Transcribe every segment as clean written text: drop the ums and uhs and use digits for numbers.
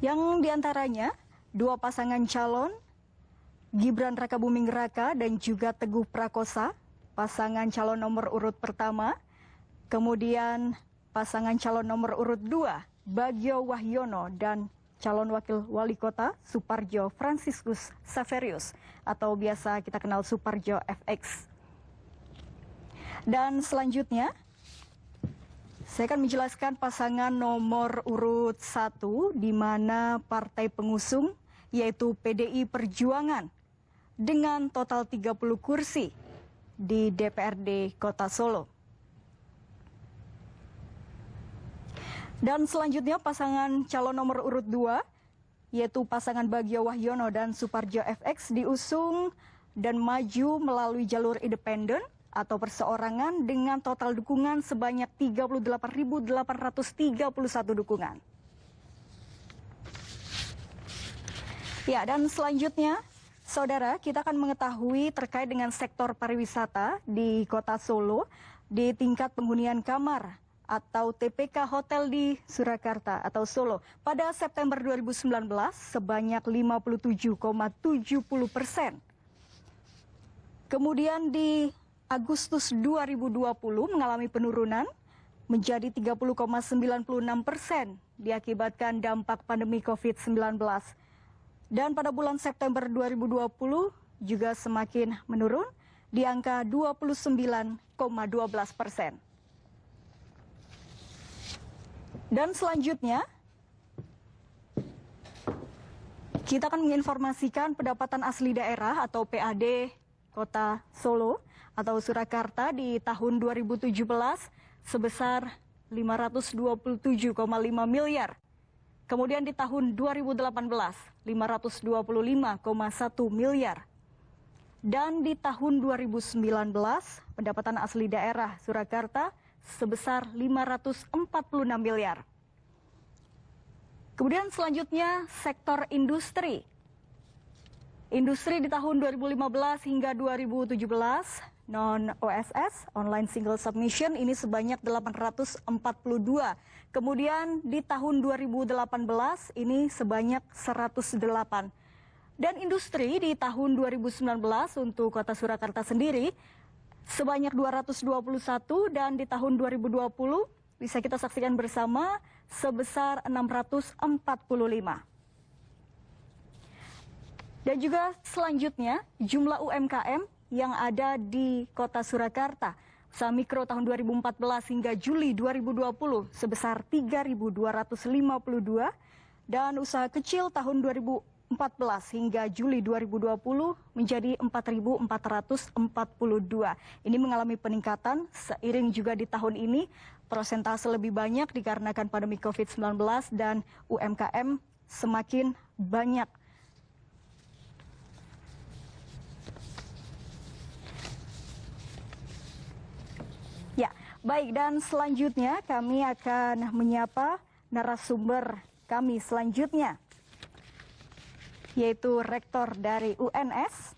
yang diantaranya dua pasangan calon, Gibran Rakabuming Raka dan juga Teguh Prakosa, pasangan calon nomor urut pertama, kemudian pasangan calon nomor urut 2, Bagio Wahyono dan calon wakil wali kota Suparjo Franciscus Saverius atau biasa kita kenal Suparjo FX. Dan selanjutnya saya akan menjelaskan pasangan nomor urut 1 di mana partai pengusung yaitu PDI Perjuangan dengan total 30 kursi di DPRD Kota Solo. Dan selanjutnya pasangan calon nomor urut 2 yaitu pasangan Bagio Wahyono dan Suparjo FX diusung dan maju melalui jalur independen atau perseorangan dengan total dukungan sebanyak 38.831 dukungan. Ya, dan selanjutnya, saudara, kita akan mengetahui terkait dengan sektor pariwisata di Kota Solo di tingkat penghunian kamar atau TPK Hotel di Surakarta atau Solo pada September 2019 sebanyak 57,70%. Kemudian di Agustus 2020 mengalami penurunan menjadi 30,96% diakibatkan dampak pandemi COVID-19. Dan pada bulan September 2020 juga semakin menurun di angka 29,12%. Dan selanjutnya, kita akan menginformasikan pendapatan asli daerah atau PAD Kota Solo atau Surakarta di tahun 2017 sebesar 527,5 miliar. Kemudian di tahun 2018, 525,1 miliar. Dan di tahun 2019, pendapatan asli daerah Surakarta sebesar 546 miliar. Kemudian selanjutnya sektor industri. Industri di tahun 2015 hingga 2017, non-OSS, online single submission, ini sebanyak 842. Kemudian di tahun 2018 ini sebanyak 108. Dan industri di tahun 2019 untuk Kota Surakarta sendiri sebanyak 221 dan di tahun 2020 bisa kita saksikan bersama sebesar 645. Dan juga selanjutnya jumlah UMKM yang ada di Kota Surakarta usaha mikro tahun 2014 hingga Juli 2020 sebesar 3.252 dan usaha kecil tahun 2014 hingga Juli 2020 menjadi 4.442. Ini mengalami peningkatan seiring juga di tahun ini persentase lebih banyak dikarenakan pandemi COVID-19 dan UMKM semakin banyak. Ya, baik, dan selanjutnya kami akan menyapa narasumber kami selanjutnya, yaitu Rektor dari UNS.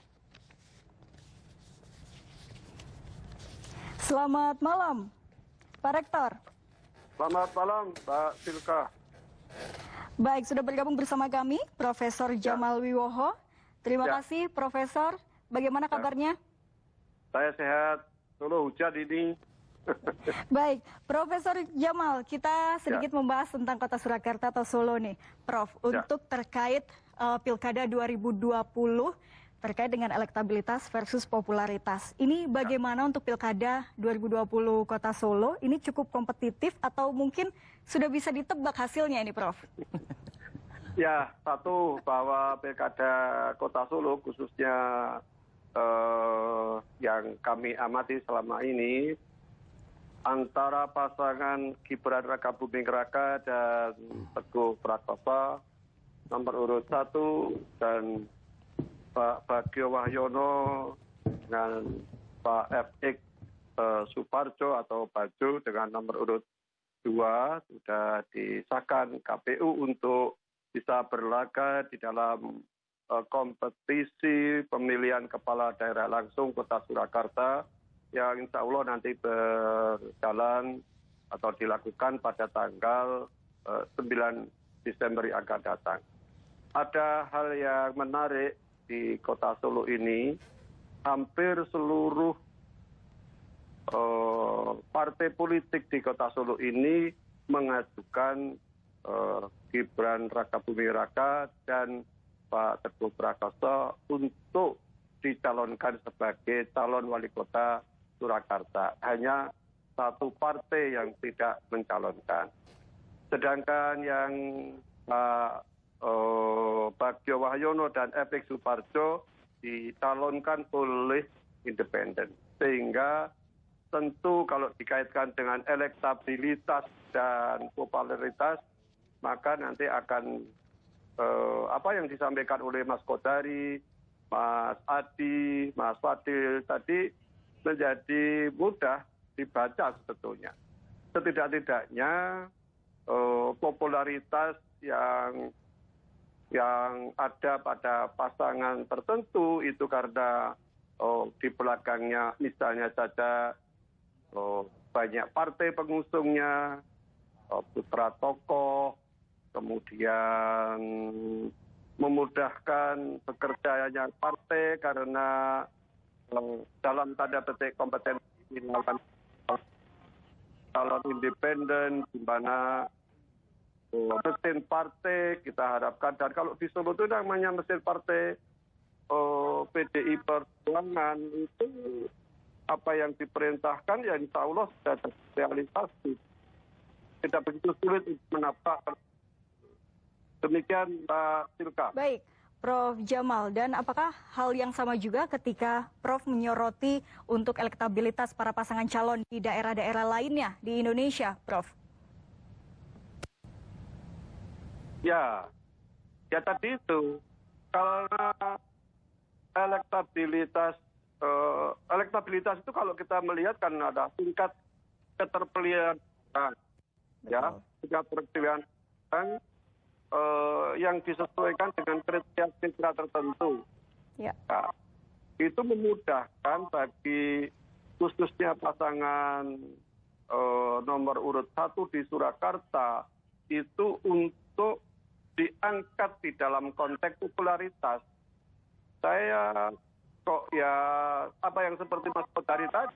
Selamat malam, Pak Rektor. Selamat malam, Mbak Silka. Baik, sudah bergabung bersama kami, Profesor Jamal Wiwoho. Terima kasih, Profesor. Bagaimana kabarnya? Saya sehat, Solo hujan ini. Baik, Profesor Jamal, kita sedikit membahas tentang Kota Surakarta atau Solo nih, Prof. Untuk terkait Pilkada 2020, terkait dengan elektabilitas versus popularitas. Ini bagaimana untuk Pilkada 2020 Kota Solo? Ini cukup kompetitif atau mungkin sudah bisa ditebak hasilnya ini, Prof? Ya, satu bahwa Pilkada Kota Solo khususnya yang kami amati selama ini antara pasangan Gibran Rakabuming Raka dan Teguh Prakosa nomor urut 1 dan Pak Bagio Wahyono dengan Pak FX Suparjo atau Bajo dengan nomor urut 2 sudah disahkan KPU untuk bisa berlaga di dalam kompetisi pemilihan kepala daerah langsung Kota Surakarta yang insya Allah nanti berjalan atau dilakukan pada tanggal 9 Desember yang akan datang. Ada hal yang menarik di Kota Solo ini, hampir seluruh partai politik di Kota Solo ini mengajukan Gibran Rakabuming Raka dan Pak Teguh Prakoso untuk dicalonkan sebagai calon wali kota Surakarta. Hanya satu partai yang tidak mencalonkan. Sedangkan yang Pak Bagio Wahyono dan Epik Suparjo dicalonkan oleh independen. Sehingga tentu kalau dikaitkan dengan elektabilitas dan popularitas, maka nanti akan apa yang disampaikan oleh Mas Kodari, Mas Adi, Mas Fadil tadi menjadi mudah dibaca sebetulnya. Setidak-tidaknya popularitas yang ada pada pasangan tertentu itu karena di belakangnya misalnya saja banyak partai pengusungnya, putra tokoh, kemudian memudahkan bekerjanya partai karena dalam tanda petik kompetensi melakukan calon independen di mana mesin partai kita harapkan, dan kalau di Solo itu namanya mesin partai PDI Perjuangan itu apa yang diperintahkan ya insya Allah sudah terrealisasi. Tidak begitu sulit menapak. Demikian Mbak Silka. Baik, Prof. Jamal. Dan apakah hal yang sama juga ketika Prof menyoroti untuk elektabilitas para pasangan calon di daerah-daerah lainnya di Indonesia, Prof? Ya tadi itu karena elektabilitas itu kalau kita melihat kan ada tingkat keterpilihan, ya tingkat keterpilihan yang disesuaikan dengan kriteria tertentu. Ya. Nah, itu memudahkan bagi khususnya pasangan nomor urut 1 di Surakarta itu untuk diangkat di dalam konteks popularitas. Saya kok ya apa yang seperti Mas Kodari tadi,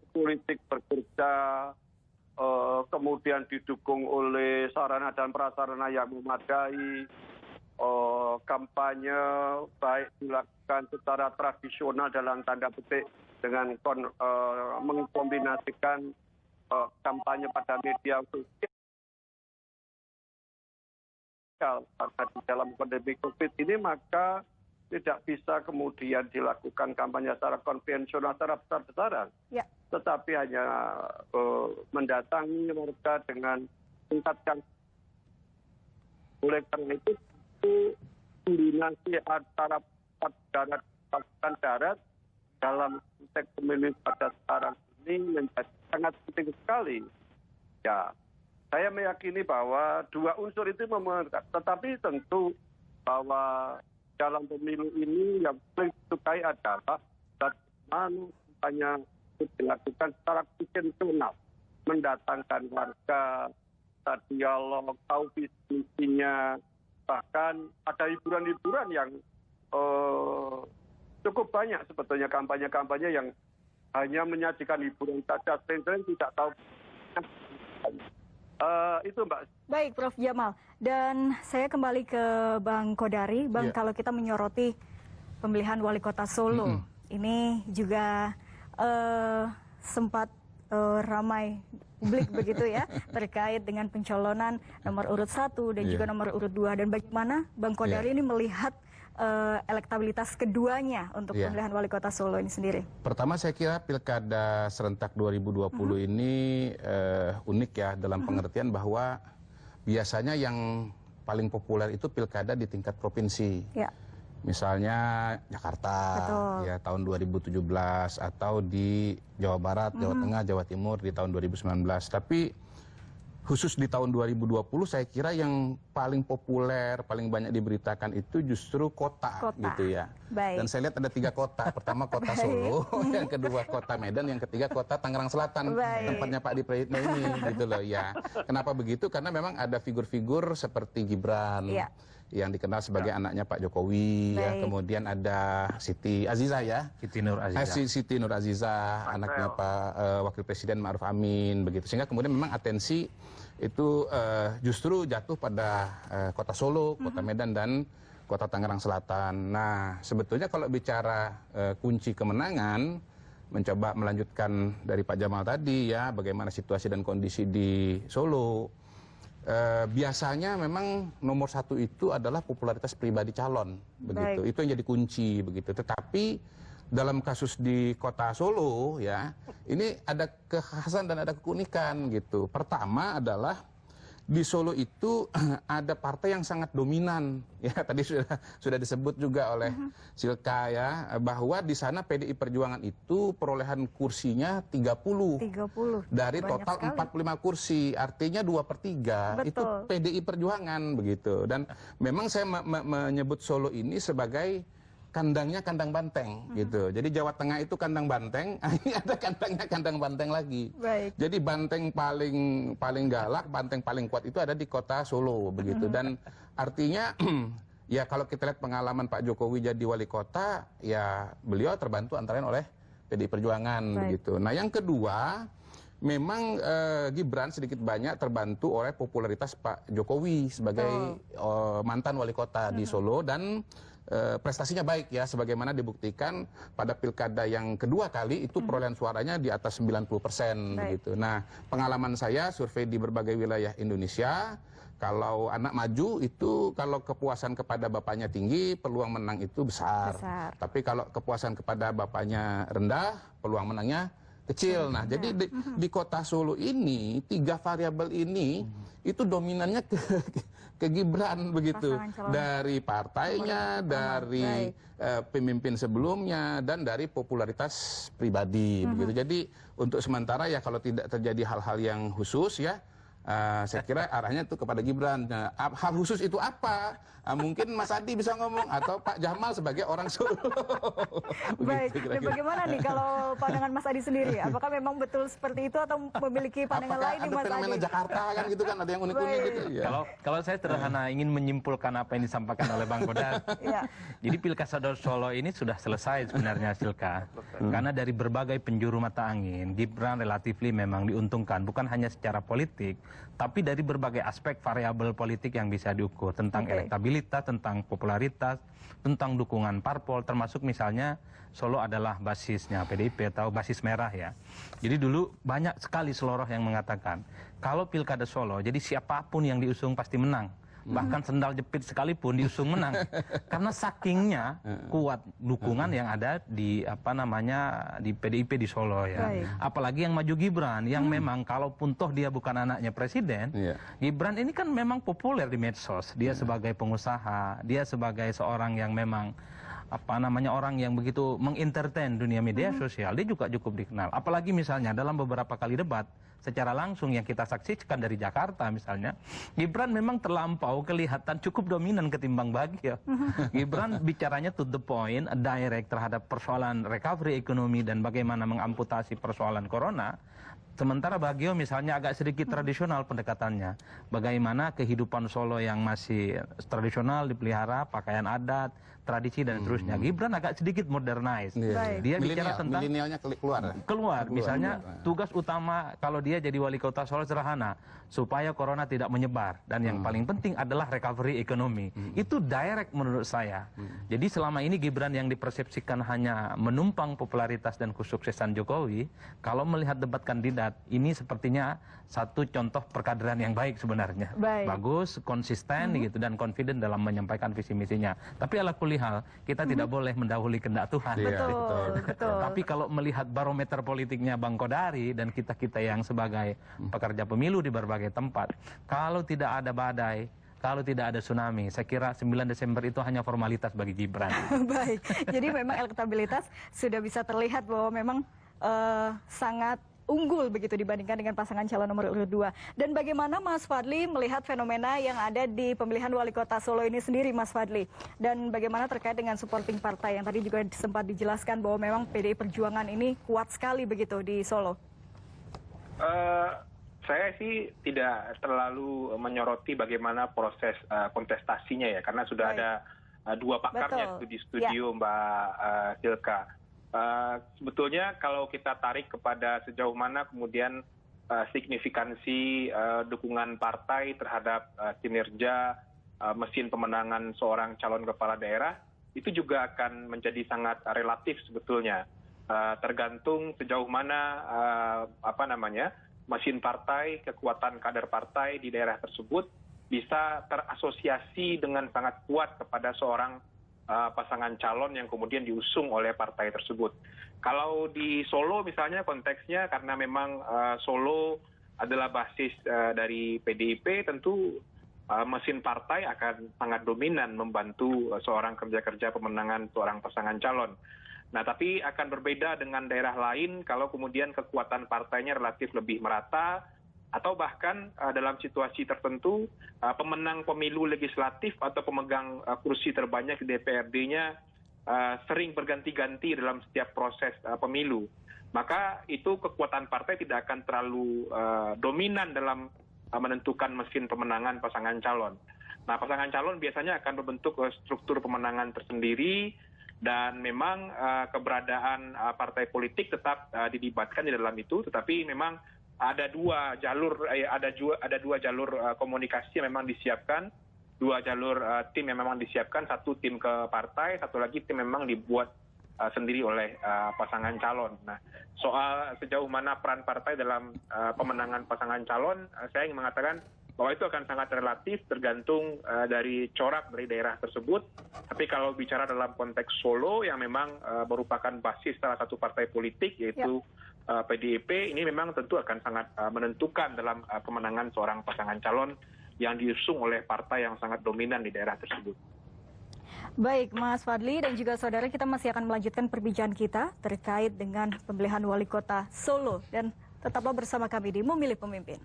politik bekerja, kemudian didukung oleh sarana dan prasarana yang memadai, kampanye baik dilakukan secara tradisional dalam tanda petik dengan mengkombinasikan kampanye pada media sosial. Karena di dalam pandemi COVID ini maka tidak bisa kemudian dilakukan kampanye secara konvensional, secara besar-besaran. Ya. Tetapi hanya mendatangi warga dengan tingkatkan. Oleh karena itu, kombinasi antara darat dan darat dalam konteks pemilu pada sekarang ini menjadi sangat penting sekali. Ya, saya meyakini bahwa dua unsur itu memenuhi, tetapi tentu bahwa dalam pemilu ini yang paling disukai adalah bagaimana hanya dilakukan secara konvensional, mendatangkan warga, dialog, tahu visi misinya, bahkan ada hiburan-hiburan yang cukup banyak sebetulnya kampanye-kampanye yang hanya menyajikan hiburan saja, sering-sering tidak tahu. Itu Mbak. Baik, Prof. Jamal. Dan saya kembali ke Bang Kodari. Bang, kalau kita menyoroti pemilihan wali kota Solo, ini juga sempat ramai publik begitu ya, terkait dengan pencalonan nomor urut 1 dan juga nomor urut 2. Dan bagaimana Bang Kodari ini melihat elektabilitas keduanya untuk pemilihan wali kota Solo ini sendiri? Pertama saya kira pilkada serentak 2020 ini unik ya dalam pengertian bahwa biasanya yang paling populer itu pilkada di tingkat provinsi. Ya. Misalnya Jakarta ya tahun 2017 atau di Jawa Barat, Jawa Tengah, Jawa Timur di tahun 2019. Tapi khusus di tahun 2020 saya kira yang paling populer, paling banyak diberitakan itu justru kota. Gitu ya. Baik. Dan saya lihat ada 3 kota. Pertama kota Solo, yang kedua kota Medan, yang ketiga kota Tangerang Selatan. Baik. Tempatnya Pak Adi Prayitno ini gitu loh ya. Kenapa begitu? Karena memang ada figur-figur seperti Gibran. Ya. Yang dikenal sebagai anaknya Pak Jokowi, ya. Kemudian ada Siti Aziza ya, Siti Nur Aziza, Siti Nur Aziza, anaknya Pak Wakil Presiden Ma'ruf Amin, begitu. Sehingga kemudian memang atensi itu justru jatuh pada kota Solo, kota Medan dan kota Tangerang Selatan. Nah, sebetulnya kalau bicara kunci kemenangan, mencoba melanjutkan dari Pak Jamal tadi ya, bagaimana situasi dan kondisi di Solo. Biasanya memang nomor 1 itu adalah popularitas pribadi calon, begitu. Itu yang jadi kunci, begitu. Tetapi dalam kasus di kota Solo, ya, ini ada kekhasan dan ada keunikan, gitu. Pertama adalah di Solo itu ada partai yang sangat dominan, ya. Tadi sudah disebut juga oleh Silka ya, bahwa di sana PDI Perjuangan itu perolehan kursinya 30 dari total sekali. 45 kursi, artinya 2/3 itu PDI Perjuangan, begitu. Dan memang saya menyebut Solo ini sebagai kandangnya kandang banteng, gitu. Jadi Jawa Tengah itu kandang banteng, ini ada kandangnya kandang banteng lagi. Baik. Jadi banteng paling galak, banteng paling kuat itu ada di kota Solo, begitu. Dan artinya ya kalau kita lihat pengalaman Pak Jokowi jadi wali kota, ya beliau terbantu antara lain oleh PDI Perjuangan, begitu. Nah, yang kedua, memang Gibran sedikit banyak terbantu oleh popularitas Pak Jokowi sebagai mantan wali kota di Solo, dan prestasinya baik ya, sebagaimana dibuktikan pada pilkada yang kedua kali itu perolehan suaranya di atas 90% begitu. Nah, pengalaman saya survei di berbagai wilayah Indonesia, kalau anak maju itu kalau kepuasan kepada bapaknya tinggi, peluang menang itu besar. Tapi kalau kepuasan kepada bapaknya rendah, peluang menangnya kecil. Nah, jadi di kota Solo ini 3 variabel ini itu dominannya ke Gibran, begitu. Dari partainya, dari pemimpin sebelumnya, dan dari popularitas pribadi, begitu. Jadi untuk sementara ya kalau tidak terjadi hal-hal yang khusus ya, saya kira arahnya itu kepada Gibran. Nah, hal khusus itu apa? Mungkin Mas Adi bisa ngomong, atau Pak Jamal sebagai orang Solo. Baik, dan bagaimana nih kalau pandangan Mas Adi sendiri? Apakah memang betul seperti itu atau memiliki pandangan lain nih Mas Adi? Apakah ada fenomena Jakarta kan gitu kan, ada yang unik-unik gitu. Ya. Kalau saya sederhana ingin menyimpulkan apa yang disampaikan oleh Bang Kodar. Jadi Pilkada Solo ini sudah selesai sebenarnya, Silka. Karena dari berbagai penjuru mata angin, Gibran relatifly memang diuntungkan, bukan hanya secara politik, tapi dari berbagai aspek variabel politik yang bisa diukur, tentang elektabilitas, tentang popularitas, tentang dukungan parpol, termasuk misalnya Solo adalah basisnya PDIP atau basis merah ya. Jadi dulu banyak sekali seloroh yang mengatakan kalau Pilkada Solo, jadi siapapun yang diusung pasti menang. Bahkan sendal jepit sekalipun diusung menang. Karena sakingnya kuat dukungan yang ada di di PDIP di Solo ya. Apalagi yang maju Gibran yang memang kalaupun toh dia bukan anaknya presiden, Gibran ini kan memang populer di medsos. Dia sebagai pengusaha, dia sebagai seorang yang memang orang yang begitu mengentertain dunia media sosial, dia juga cukup dikenal. Apalagi misalnya dalam beberapa kali debat secara langsung yang kita saksikan dari Jakarta misalnya, Gibran memang terlampau kelihatan cukup dominan ketimbang Bagio. Gibran bicaranya to the point, direct terhadap persoalan recovery ekonomi dan bagaimana mengamputasi persoalan corona. Sementara Bagio misalnya agak sedikit tradisional pendekatannya. Bagaimana kehidupan Solo yang masih tradisional dipelihara, pakaian adat, tradisi dan seterusnya. Gibran agak sedikit modernize. Dia bicara tentang milenialnya keluar. Misalnya tugas utama kalau dia jadi wali kota Solo sederhana, supaya corona tidak menyebar, dan yang paling penting adalah recovery ekonomi. Itu direct menurut saya. Jadi selama ini Gibran yang dipersepsikan hanya menumpang popularitas dan kesuksesan Jokowi, kalau melihat debat kandidat ini sepertinya satu contoh perkaderan yang baik sebenarnya. Bagus, konsisten gitu, dan confident dalam menyampaikan visi misinya. Tapi ala kulli hal, kita tidak boleh mendahului kehendak Tuhan. Betul. Tapi kalau melihat barometer politiknya Bang Kodari dan kita-kita yang sebagai pekerja pemilu di berbagai tempat, kalau tidak ada badai, kalau tidak ada tsunami, saya kira 9 Desember itu hanya formalitas bagi Gibran. Baik, jadi memang elektabilitas sudah bisa terlihat bahwa memang sangat unggul begitu dibandingkan dengan pasangan calon nomor urut 2. Dan bagaimana Mas Fadli melihat fenomena yang ada di pemilihan wali kota Solo ini sendiri, Mas Fadli? Dan bagaimana terkait dengan supporting partai yang tadi juga sempat dijelaskan bahwa memang PDI Perjuangan ini kuat sekali begitu di Solo? Saya sih tidak terlalu menyoroti bagaimana proses kontestasinya ya, karena sudah ada dua pakarnya di studio Mbak Silka. Sebetulnya kalau kita tarik kepada sejauh mana kemudian signifikansi dukungan partai terhadap kinerja mesin pemenangan seorang calon kepala daerah, itu juga akan menjadi sangat relatif sebetulnya. Tergantung sejauh mana mesin partai, kekuatan kader partai di daerah tersebut bisa terasosiasi dengan sangat kuat kepada seorang pasangan calon yang kemudian diusung oleh partai tersebut. Kalau di Solo misalnya konteksnya karena memang Solo adalah basis dari PDIP, tentu mesin partai akan sangat dominan membantu seorang kerja-kerja pemenangan seorang pasangan calon. Nah, tapi akan berbeda dengan daerah lain kalau kemudian kekuatan partainya relatif lebih merata, atau bahkan dalam situasi tertentu pemenang pemilu legislatif atau pemegang kursi terbanyak di DPRD-nya sering berganti-ganti dalam setiap proses pemilu. Maka itu kekuatan partai tidak akan terlalu dominan dalam menentukan mesin pemenangan pasangan calon. Nah, pasangan calon biasanya akan membentuk struktur pemenangan tersendiri, dan memang keberadaan partai politik tetap didebatkan di dalam itu, tetapi memang ada dua jalur komunikasi yang memang disiapkan, dua jalur tim yang memang disiapkan, satu tim ke partai, satu lagi tim memang dibuat sendiri oleh pasangan calon. Nah, soal sejauh mana peran partai dalam pemenangan pasangan calon, saya ingin mengatakan bahwa itu akan sangat relatif tergantung dari corak dari daerah tersebut. Tapi kalau bicara dalam konteks Solo yang memang merupakan basis salah satu partai politik yaitu PDIP, ini memang tentu akan sangat menentukan dalam pemenangan seorang pasangan calon yang diusung oleh partai yang sangat dominan di daerah tersebut. Baik, Mas Fadli dan juga saudara, kita masih akan melanjutkan perbincangan kita terkait dengan pemilihan wali kota Solo. Dan tetaplah bersama kami di Memilih Pemimpin.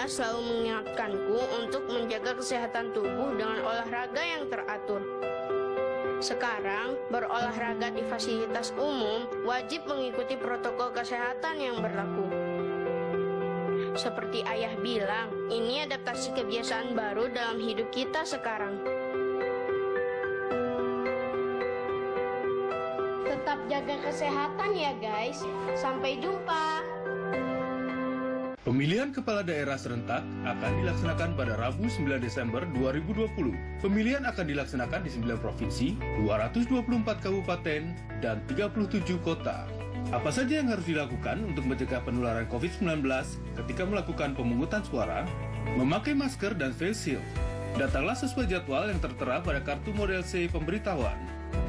Selalu mengingatkanku untuk menjaga kesehatan tubuh dengan olahraga yang teratur. Sekarang, berolahraga di fasilitas umum wajib mengikuti protokol kesehatan yang berlaku. Seperti ayah bilang, ini adaptasi kebiasaan baru dalam hidup kita sekarang. Tetap jaga kesehatan ya guys. Sampai jumpa. Pemilihan kepala daerah serentak akan dilaksanakan pada Rabu 9 Desember 2020. Pemilihan akan dilaksanakan di 9 provinsi, 224 kabupaten, dan 37 kota. Apa saja yang harus dilakukan untuk mencegah penularan COVID-19 ketika melakukan pemungutan suara? Memakai masker dan face shield. Datanglah sesuai jadwal yang tertera pada kartu model C pemberitahuan.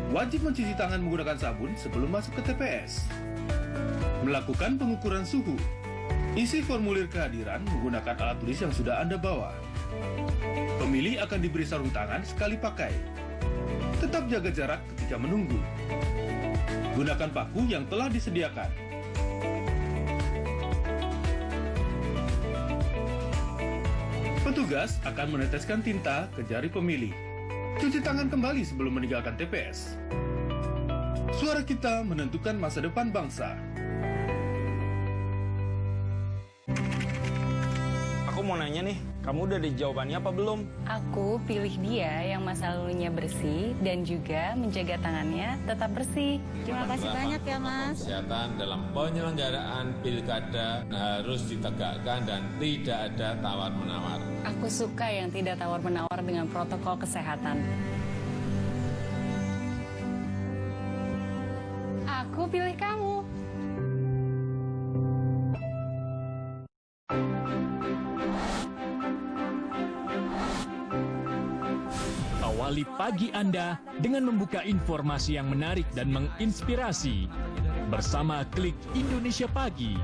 Wajib mencuci tangan menggunakan sabun sebelum masuk ke TPS. Melakukan pengukuran suhu. Isi formulir kehadiran menggunakan alat tulis yang sudah Anda bawa. Pemilih akan diberi sarung tangan sekali pakai. Tetap jaga jarak ketika menunggu. Gunakan paku yang telah disediakan. Petugas akan meneteskan tinta ke jari pemilih. Cuci tangan kembali sebelum meninggalkan TPS. Suara kita menentukan masa depan bangsa. Aku mau nanya nih, kamu udah ada jawabannya apa belum? Aku pilih dia yang masa lalunya bersih dan juga menjaga tangannya tetap bersih. Terima kasih banyak ya Mas. Kesehatan dalam penyelenggaraan pilkada harus ditegakkan dan tidak ada tawar-menawar. Aku suka yang tidak tawar-menawar dengan protokol kesehatan. Aku pilih kamu. Awali pagi Anda dengan membuka informasi yang menarik dan menginspirasi. bersama Klik Indonesia Pagi.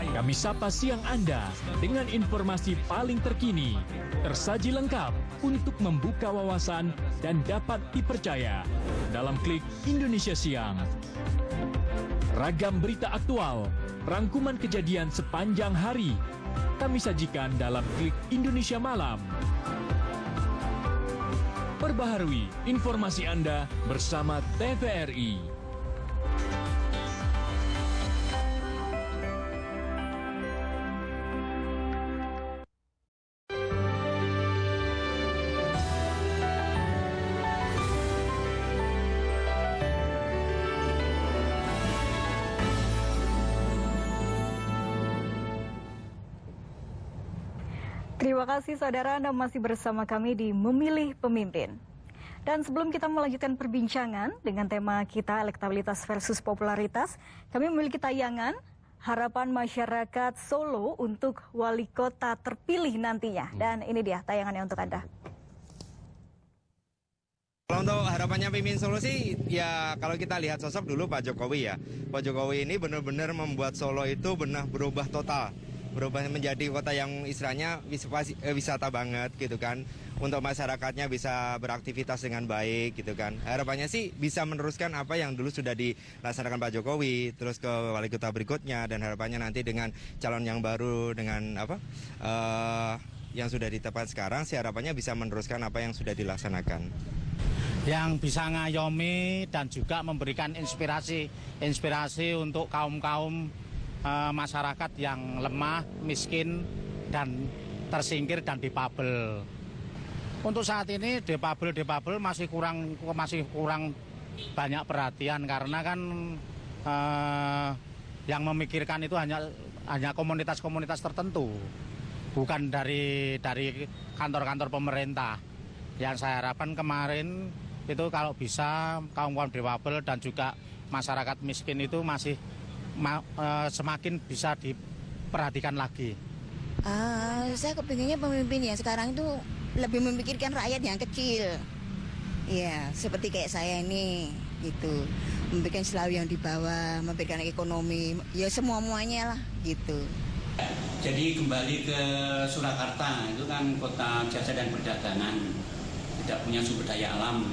Kami sapa siang Anda dengan informasi paling terkini, tersaji lengkap untuk membuka wawasan dan dapat dipercaya dalam Klik Indonesia Siang. Ragam berita aktual, rangkuman kejadian sepanjang hari, kami sajikan dalam Klik Indonesia Malam. Perbaharui informasi Anda bersama TVRI. Terima kasih saudara, Anda masih bersama kami di Memilih Pemimpin. Dan sebelum kita melanjutkan perbincangan dengan tema kita elektabilitas versus popularitas, kami memiliki tayangan harapan masyarakat Solo untuk wali kota terpilih nantinya. Dan ini dia tayangannya untuk Anda. Kalau untuk harapannya pemimpin Solo sih, ya kalau kita lihat sosok dulu Pak Jokowi ya. Pak Jokowi ini benar-benar membuat Solo itu benar berubah total. Berubah menjadi kota yang istilahnya wisata banget gitu kan. Untuk masyarakatnya bisa beraktivitas dengan baik gitu kan. Harapannya sih bisa meneruskan apa yang dulu sudah dilaksanakan Pak Jokowi, terus ke wali kota berikutnya, dan harapannya nanti dengan calon yang baru, dengan yang sudah ditetapkan sekarang sih harapannya bisa meneruskan apa yang sudah dilaksanakan. Yang bisa ngayomi dan juga memberikan inspirasi untuk kaum-kaum masyarakat yang lemah, miskin, dan tersingkir dan difabel. Untuk saat ini difabel masih kurang banyak perhatian karena kan yang memikirkan itu hanya komunitas-komunitas tertentu, bukan dari kantor-kantor pemerintah. Yang saya harapkan kemarin itu kalau bisa kaum-kaum difabel dan juga masyarakat miskin itu masih semakin bisa diperhatikan lagi. Saya kepinginnya pemimpin yang sekarang itu lebih memikirkan rakyat yang kecil. Ya, seperti kayak saya ini gitu. Memikirkan selalu yang di bawah, memikirkan ekonomi, ya semuanya lah gitu. Jadi kembali ke Surakarta, itu kan kota jasa dan perdagangan, tidak punya sumber daya alam.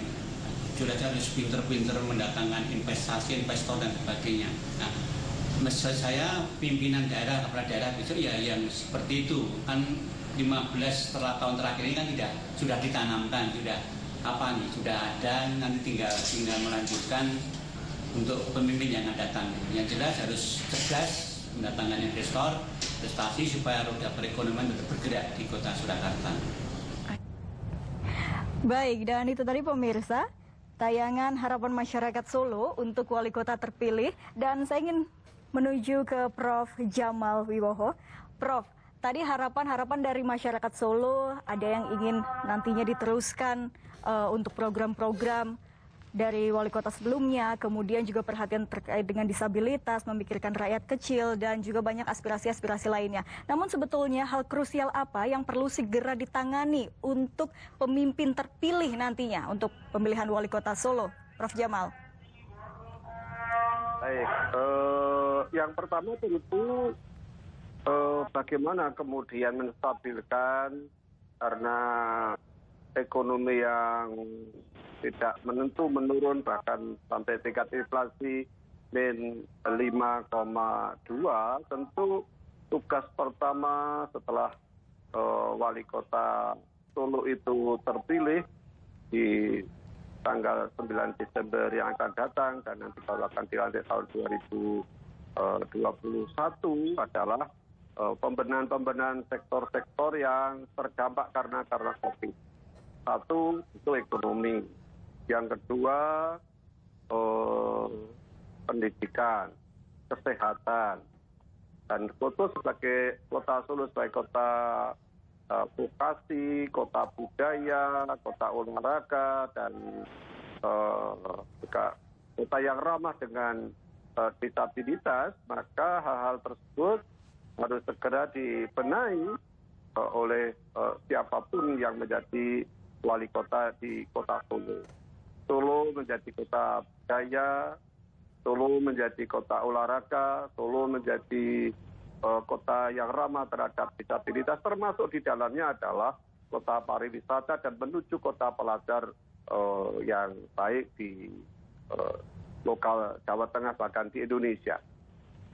Sudah harus pinter-pinter mendatangkan investasi, investor dan sebagainya. Nah, maksud saya pimpinan daerah, kepala daerah besok ya yang seperti itu kan 15 setelah tahun terakhir ini kan sudah ditanamkan, sudah ada, nanti tinggal melanjutkan untuk pemimpin yang akan datang. Yang jelas harus cerdas mendatangkan investor, investasi supaya roda perekonomian tetap bergerak di kota Surakarta. Baik, dan itu tadi pemirsa tayangan harapan masyarakat Solo untuk wali kota terpilih, dan saya ingin menuju ke Prof. Jamal Wibowo. Prof, tadi harapan dari masyarakat Solo ada yang ingin nantinya diteruskan untuk program-program dari wali kota sebelumnya, kemudian juga perhatian terkait dengan disabilitas, memikirkan rakyat kecil, dan juga banyak aspirasi-aspirasi lainnya. Namun sebetulnya hal krusial apa yang perlu segera ditangani untuk pemimpin terpilih nantinya untuk pemilihan wali kota Solo, Prof. Jamal? Baik, yang pertama tentu bagaimana kemudian menstabilkan, karena ekonomi yang tidak menentu menurun, bahkan sampai tingkat inflasi min 5,2, tentu tugas pertama setelah wali kota Solo itu terpilih di tanggal 9 Desember yang akan datang, dan nanti kalau akan dilantik tahun 2021 adalah pembenahan sektor-sektor yang terdampak karena COVID. Satu, itu ekonomi. Yang kedua, pendidikan, kesehatan. Dan Solo sebagai kota Solo sebagai kota vokasi, kota budaya, kota olahraga, dan juga kota yang ramah dengan disabilitas, maka hal-hal tersebut harus segera dibenahi oleh siapapun yang menjadi wali kota di kota Solo. Solo menjadi kota budaya, Solo menjadi kota olahraga, Solo menjadi kota yang ramah terhadap disabilitas, termasuk di dalamnya adalah kota pariwisata dan menuju kota pelajar yang baik di lokal Jawa Tengah bahkan di Indonesia.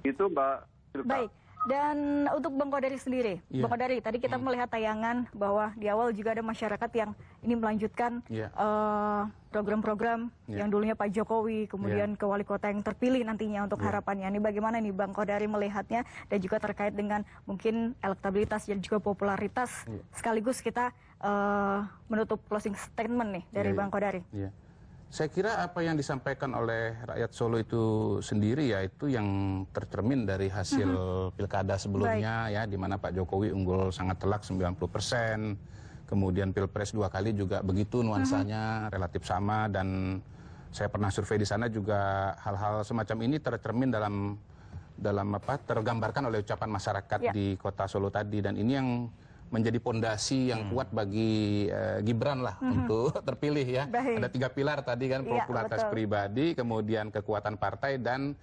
Itu Mbak Silka. Baik. Dan untuk Bang Kodari sendiri, Bang Kodari, tadi kita melihat tayangan bahwa di awal juga ada masyarakat yang ini melanjutkan program-program yang dulunya Pak Jokowi, kemudian ke wali kota yang terpilih nantinya untuk harapannya. Ini bagaimana nih Bang Kodari melihatnya dan juga terkait dengan mungkin elektabilitas dan juga popularitas. Sekaligus kita menutup closing statement nih dari Bang Kodari. Saya kira apa yang disampaikan oleh rakyat Solo itu sendiri ya itu yang tercermin dari hasil pilkada sebelumnya ya, di mana Pak Jokowi unggul sangat telak 90%, kemudian Pilpres 2 kali juga begitu nuansanya relatif sama, dan saya pernah survei di sana juga hal-hal semacam ini tercermin dalam tergambarkan oleh ucapan masyarakat di kota Solo tadi, dan ini yang menjadi pondasi yang kuat bagi Gibran lah untuk terpilih ya. Ada 3 pilar tadi kan, popularitas pribadi, kemudian kekuatan partai, dan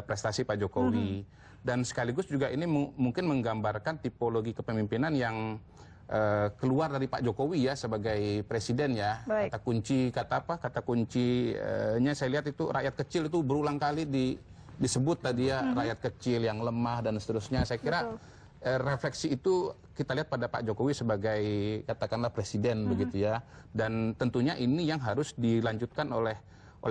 prestasi Pak Jokowi. Dan sekaligus juga ini mungkin menggambarkan tipologi kepemimpinan yang keluar dari Pak Jokowi ya sebagai presiden ya. Kata kuncinya saya lihat itu rakyat kecil itu berulang kali disebut tadi ya, rakyat kecil yang lemah dan seterusnya. Saya kira refleksi itu kita lihat pada Pak Jokowi sebagai katakanlah presiden begitu ya, dan tentunya ini yang harus dilanjutkan oleh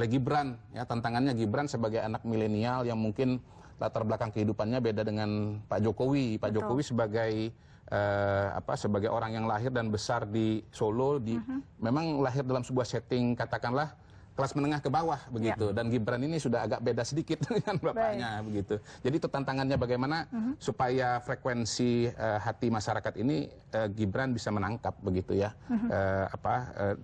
Gibran ya. Tantangannya Gibran sebagai anak milenial yang mungkin latar belakang kehidupannya beda dengan Pak Jokowi. Pak Jokowi sebagai orang yang lahir dan besar di Solo, memang lahir dalam sebuah setting katakanlah kelas menengah ke bawah begitu, dan Gibran ini sudah agak beda sedikit dengan bapaknya begitu. Jadi itu tantangannya bagaimana supaya frekuensi hati masyarakat ini Gibran bisa menangkap begitu ya,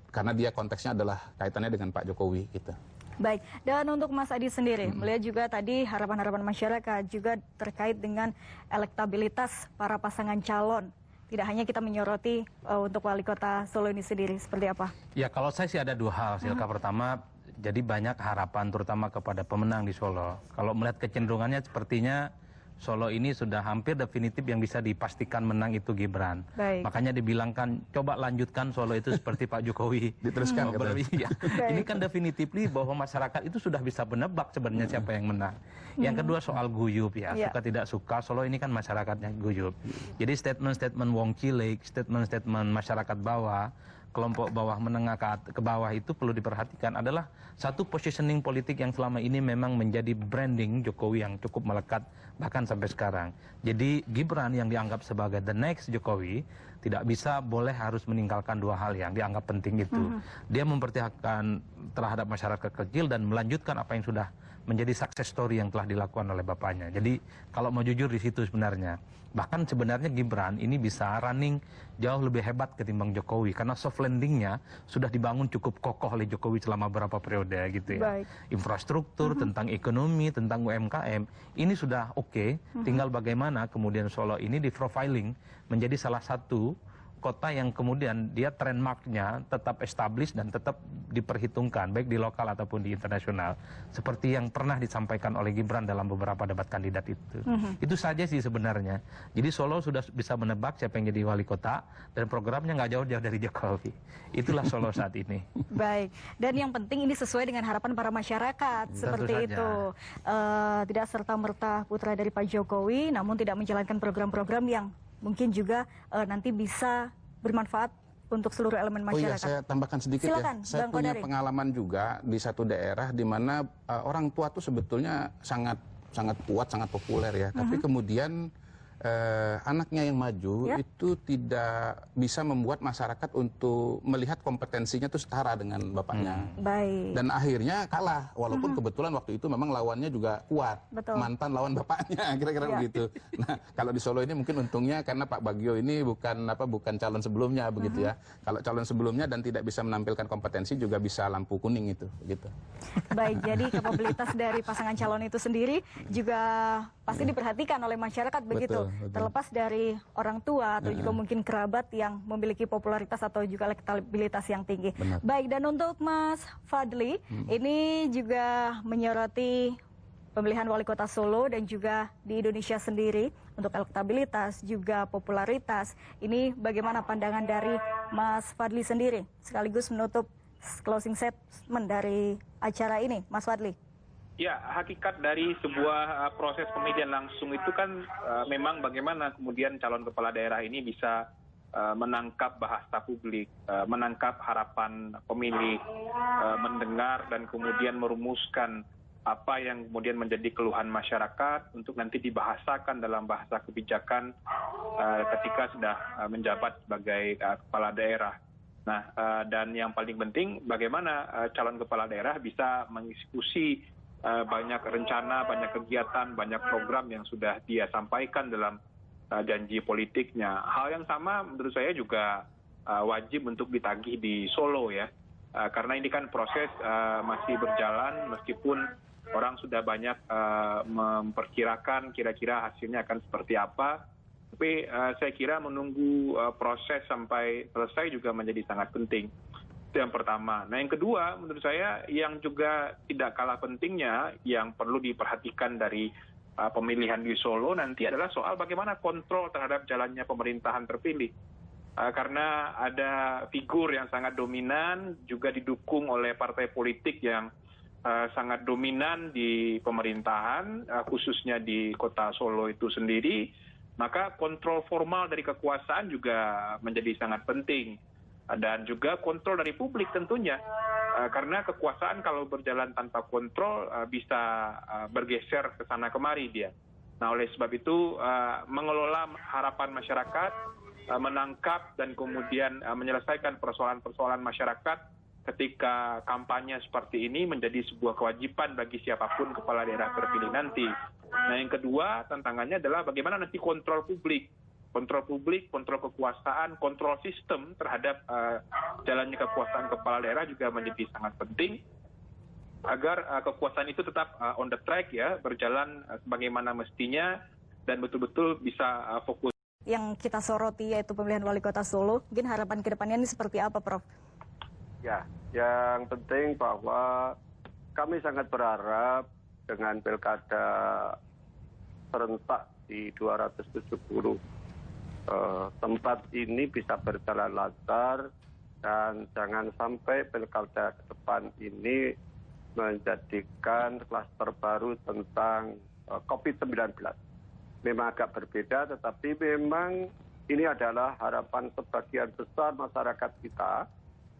karena dia konteksnya adalah kaitannya dengan Pak Jokowi gitu. Baik, dan untuk Mas Adi sendiri, melihat juga tadi harapan-harapan masyarakat juga terkait dengan elektabilitas para pasangan calon. Tidak hanya kita menyoroti untuk wali kota Solo ini sendiri, seperti apa? Ya, kalau saya sih ada 2 hal, Silka. Pertama, jadi banyak harapan terutama kepada pemenang di Solo. Kalau melihat kecenderungannya sepertinya Solo ini sudah hampir definitif yang bisa dipastikan menang itu Gibran. Makanya dibilangkan coba lanjutkan Solo itu seperti Pak Jokowi. Diteruskan. Ya. Ini kan definitif bahwa masyarakat itu sudah bisa menebak sebenarnya siapa yang menang. Yang kedua soal guyub ya, suka tidak suka Solo ini kan masyarakatnya guyub. Jadi statement-statement Wong Cilik, statement-statement masyarakat bawah, kelompok bawah menengah ke bawah itu perlu diperhatikan adalah satu positioning politik yang selama ini memang menjadi branding Jokowi yang cukup melekat bahkan sampai sekarang. Jadi Gibran yang dianggap sebagai the next Jokowi tidak bisa boleh harus meninggalkan 2 hal yang dianggap penting itu. Dia memperhatikan terhadap masyarakat kecil dan melanjutkan apa yang sudah menjadi success story yang telah dilakukan oleh bapaknya. Jadi kalau mau jujur di situ sebenarnya. Bahkan sebenarnya Gibran ini bisa running jauh lebih hebat ketimbang Jokowi karena soft landingnya sudah dibangun cukup kokoh oleh Jokowi selama beberapa periode gitu ya. Infrastruktur, tentang ekonomi, tentang UMKM ini sudah oke. Tinggal bagaimana kemudian Solo ini di profiling menjadi salah satu kota yang kemudian dia trendmarknya tetap established dan tetap diperhitungkan baik di lokal ataupun di internasional seperti yang pernah disampaikan oleh Gibran dalam beberapa debat kandidat itu. Itu saja sih sebenarnya. Jadi Solo sudah bisa menebak siapa yang jadi wali kota dan programnya nggak jauh-jauh dari Jokowi. Itulah Solo saat ini. Baik. Dan yang penting ini sesuai dengan harapan para masyarakat seperti itu. Tidak serta-merta putra dari Pak Jokowi namun tidak menjalankan program-program yang mungkin juga nanti bisa bermanfaat untuk seluruh elemen masyarakat. Oh iya, saya tambahkan sedikit. Silakan, ya. Saya punya pengalaman juga di satu daerah di mana orang tua tuh sebetulnya sangat kuat, sangat populer ya. Tapi kemudian anaknya yang maju itu tidak bisa membuat masyarakat untuk melihat kompetensinya itu setara dengan bapaknya. Dan akhirnya kalah, walaupun kebetulan waktu itu memang lawannya juga kuat, mantan lawan bapaknya, kira-kira begitu. Nah, kalau di Solo ini mungkin untungnya karena Pak Bagio ini bukan calon sebelumnya begitu ya. Kalau calon sebelumnya dan tidak bisa menampilkan kompetensi juga bisa lampu kuning itu, begitu. Baik, jadi kapabilitas dari pasangan calon itu sendiri juga pasti diperhatikan oleh masyarakat begitu. Terlepas dari orang tua atau juga mungkin kerabat yang memiliki popularitas atau juga elektabilitas yang tinggi. Baik, dan untuk Mas Fadli, ini juga menyoroti pemilihan wali kota Solo dan juga di Indonesia sendiri untuk elektabilitas juga popularitas. Ini bagaimana pandangan dari Mas Fadli sendiri sekaligus menutup closing statement dari acara ini, Mas Fadli? Ya, hakikat dari sebuah proses pemilihan langsung itu kan memang bagaimana kemudian calon kepala daerah ini bisa menangkap bahasa publik, menangkap harapan pemilih, mendengar dan kemudian merumuskan apa yang kemudian menjadi keluhan masyarakat untuk nanti dibahasakan dalam bahasa kebijakan ketika sudah menjabat sebagai kepala daerah. Nah, dan yang paling penting bagaimana calon kepala daerah bisa mengeksekusi banyak rencana, banyak kegiatan, banyak program yang sudah dia sampaikan dalam janji politiknya. Hal yang sama menurut saya juga wajib untuk ditagih di Solo ya, karena ini kan proses masih berjalan meskipun orang sudah banyak memperkirakan kira-kira hasilnya akan seperti apa. Tapi saya kira menunggu proses sampai selesai juga menjadi sangat penting. Itu yang pertama. Nah yang kedua menurut saya yang juga tidak kalah pentingnya yang perlu diperhatikan dari pemilihan di Solo nanti adalah soal bagaimana kontrol terhadap jalannya pemerintahan terpilih. Karena ada figur yang sangat dominan juga didukung oleh partai politik yang sangat dominan di pemerintahan, khususnya di kota Solo itu sendiri, maka kontrol formal dari kekuasaan juga menjadi sangat penting. Dan juga kontrol dari publik tentunya, karena kekuasaan kalau berjalan tanpa kontrol bisa bergeser ke sana kemari dia. Nah oleh sebab itu mengelola harapan masyarakat, menangkap dan kemudian menyelesaikan persoalan-persoalan masyarakat ketika kampanye seperti ini menjadi sebuah kewajiban bagi siapapun kepala daerah terpilih nanti. Nah yang kedua tantangannya adalah bagaimana nanti kontrol publik, kontrol kekuasaan, kontrol sistem terhadap jalannya kekuasaan kepala daerah juga menjadi sangat penting agar kekuasaan itu tetap on the track ya, berjalan sebagaimana mestinya dan betul-betul bisa fokus. Yang kita soroti yaitu pemilihan wali kota Solo, mungkin harapan ke depannya ini seperti apa, Prof? Ya, yang penting bahwa kami sangat berharap dengan pilkada serentak di 270 tempat ini bisa berjalan lancar dan jangan sampai pilkada ke depan ini menjadikan klaster baru tentang COVID-19. Memang agak berbeda, tetapi memang ini adalah harapan sebagian besar masyarakat kita,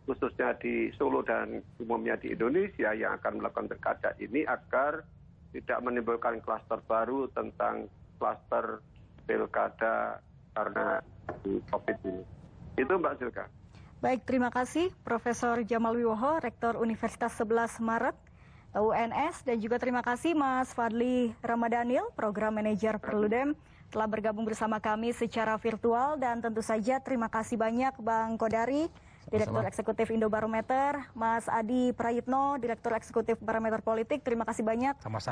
khususnya di Solo dan umumnya di Indonesia yang akan melakukan pilkada ini agar tidak menimbulkan klaster baru tentang klaster pilkada karena COVID ini. Itu Mbak Silka. Baik, terima kasih Profesor Jamal Wiwoho, Rektor Universitas 11 Maret UNS, dan juga terima kasih Mas Fadli Ramadhanil, Program Manajer Perludem, telah bergabung bersama kami secara virtual. Dan tentu saja terima kasih banyak Bang Kodari, Direktur Eksekutif Indobarometer, Mas Adi Prayitno, Direktur Eksekutif Parameter Politik. Terima kasih banyak. Sama-sama.